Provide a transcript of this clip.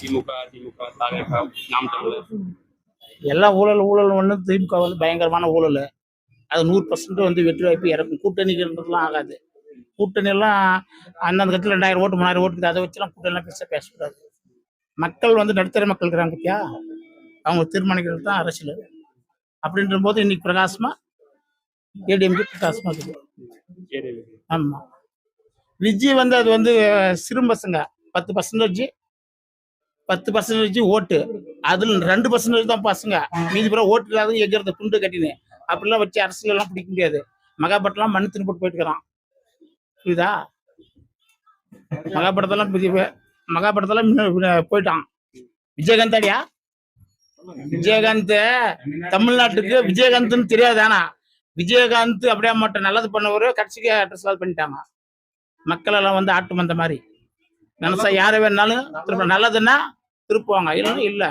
திமுக, தாவேகா, நாம் தமிழர். எல்லாம் ஊழல் ஒன்று. திமுக வந்து பயங்கரமான ஊழல். அது 100% வந்து வெற்றி வாய்ப்பு இறக்கும். கூட்டணிக்கிறதுலாம் ஆகாது. கூட்டணி எல்லாம் அந்தந்த கட்சியில் 2000 ஓட்டு 3000 ஓட்டு அதை வச்சுலாம் கூட்டணிலாம் பெருசாக பேசக்கூடாது. மக்கள் வந்து நடுத்தர மக்கள் இருக்கிறாங்க பத்தியா, அவங்க தீர்மானிக்கிறது தான் அரசியல். அப்படின்ற போது இன்னைக்கு பிரகாசமா ஏடிஎம்கே பிரகாசமா இருக்குது. ஆமா, விஜய் வந்து அது வந்து சிறு பசங்க 10% ஓட்டு, அதுல 2% தான் பசங்க, மீதி பூரா ஓட்டு இல்லாத எங்கிறத துண்டு கட்டினு அப்படிலாம் வச்சு அரசியல் எல்லாம் பிடிக்க முடியாது. மகாபட்டெல்லாம் மண்ணு தின்னு போட்டு போயிட்டுக்கிறான், புரியுதா? மகாபட்டத்தெல்லாம் போயிட்டான். விஜயகாந்த் அடியா, விஜயகாந்த் தமிழ்நாட்டுக்கு விஜயகாந்த்னு தெரியாது. ஆனா விஜயகாந்த் அப்படியே மட்டும் நல்லது பண்ணவரு கட்சிக்கு அட்ரஸ் பண்ணிட்டாங்க. மக்கள் எல்லாம் வந்து ஆட்டு மந்த மாதிரி நினைச்சா யாரை வேணாலும் நல்லதுன்னா திருப்புவாங்க, இல்லைன்னா இல்லை.